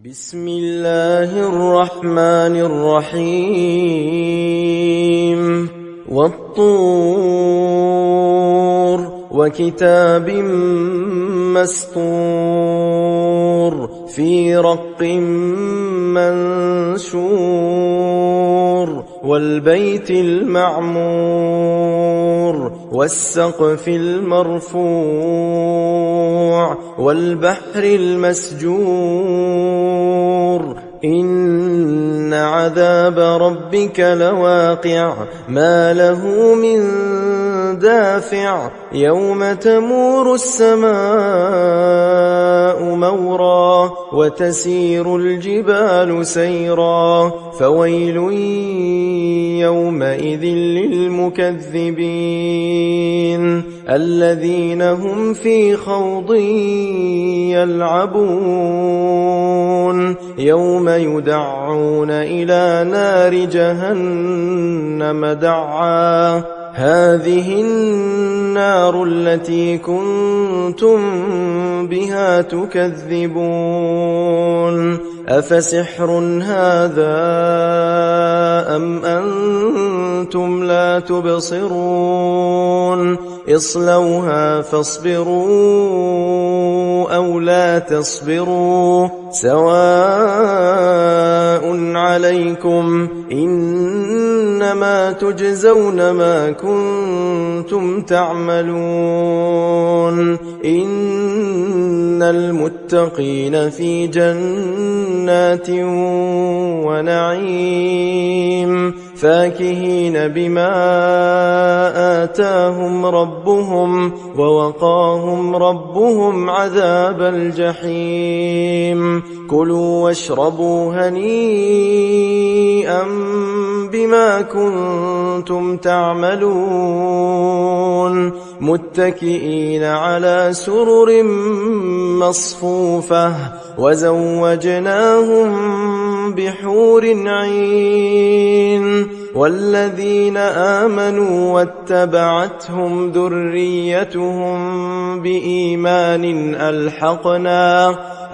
بسم الله الرحمن الرحيم والطور وكتاب مسطور في رق منشور والبيت المعمور والسقف المرفوع والبحر المسجور إن عذاب ربك لواقع ما له من دافع يوم تمور السماء مورا وتسير الجبال سيرا فويل يومئذ للمكذبين الذين هم في خوض يلعبون يوم يدعون إلى نار جهنم دعا هذه النار التي كنتم بها تكذبون أفسحر هذا أم أنتم لا تبصرون اصلوها فاصبروا أو لا تصبروا سواء عليكم إنما تجزون ما كنتم تعملون إن المتقين في جنات ونعيم فاكهين بما آتاهم ربهم ووقاهم ربهم عذاب الجحيم كلوا واشربوا هنيئا بما كنتم تعملون متكئين على سرر مصفوفة وزوجناهم بحور عين والذين آمنوا واتبعتهم ذريتهم بإيمان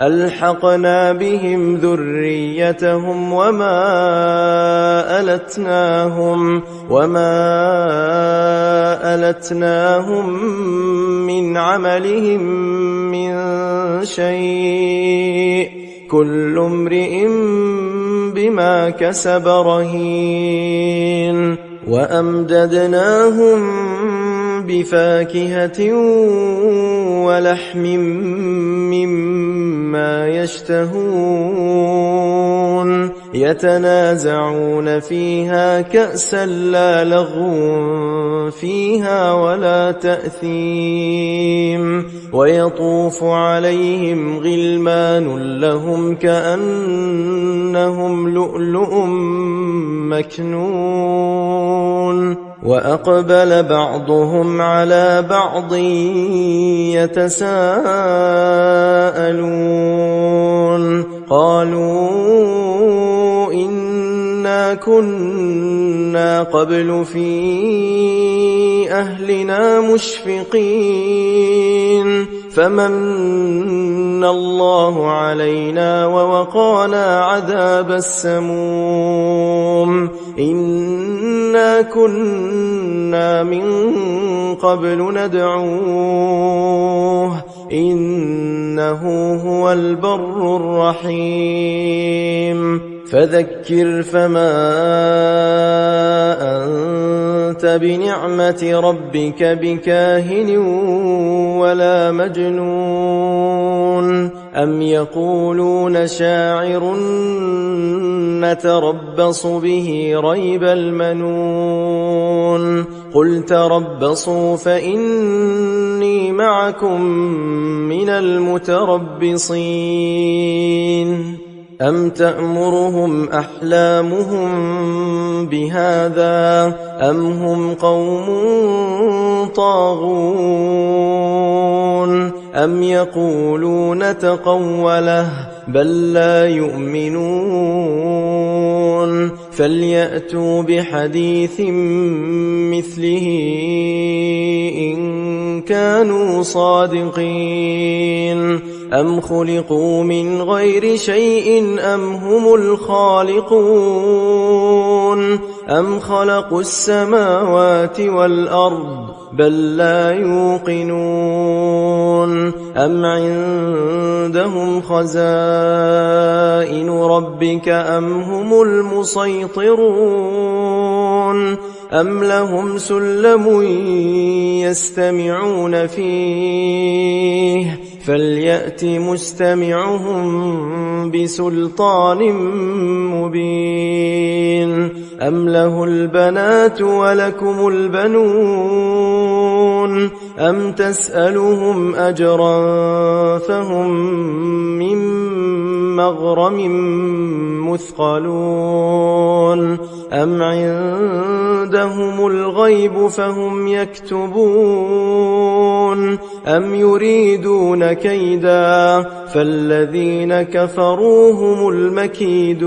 ألحقنا بهم ذريتهم وما ألتناهم من عملهم من شيء كل امرئ بما كسب رهين وأمددناهم بفاكهة ولحم مما يشتهون يتنازعون فيها كأسا لا لغو فيها ولا تأثيم ويطوف عليهم غلمان لهم كأنهم لؤلؤ مكنون وأقبل بعضهم على بعض يتساءلون قالوا إنا كنا قبل في أهلنا مشفقين فمن الله علينا ووقانا عذاب السموم إنا كنا من قبل ندعوه إنه هو البر الرحيم فذكر فما أنت بنعمة ربك بكاهن ولا مجنون أم يقولون شاعر نتربص به ريب المنون قل تربصوا فإني معكم من المتربصين أم تأمرهم أحلامهم بهذا أم هم قوم طاغون أم يقولون تقوله بل لا يؤمنون فليأتوا بحديث مثله إن كانوا صادقين أم خلقوا من غير شيء أم هم الخالقون أم خلقوا السماوات والأرض بل لا يوقنون أم عندهم خزائن ربك أم هم المسيطرون أم لهم سلم يستمعون فيه فليأت مستمعهم بسلطان مبين أم له البنات ولكم البنون أم تسألهم أجرا فهم من مغرم مثقلون أم عندهم الغيب فهم يكتبون أم يريدون كيدا فالذين كفروا هم المكيدون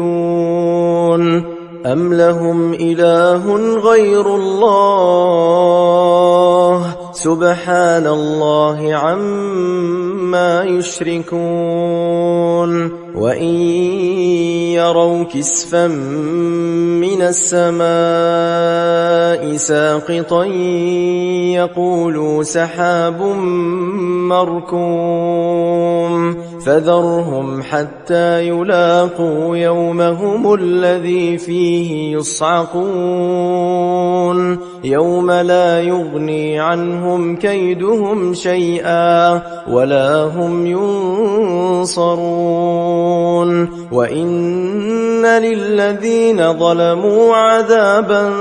أم لهم إله غير الله سبحان الله عما يشركون وإن يروا كسفا من السماء ساقطا يقولوا سحاب مركوم فذرهم حتى يلاقوا يومهم الذي فيه يصعقون يوم لا يغني عنهم كيدهم شيئا ولا هم ينصرون وإن للذين ظلموا عذابا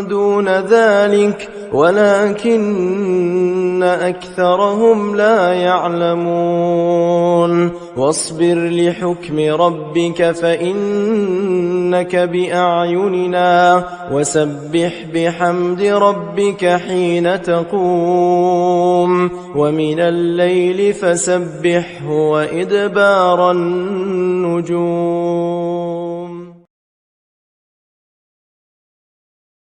دون ذلك ولكن أكثرهم لا يعلمون واصبر لحكم ربك فإنك بأعيننا وسبح بحمد ربك حين تقوم ومن الليل فسبحه وإدبار النجوم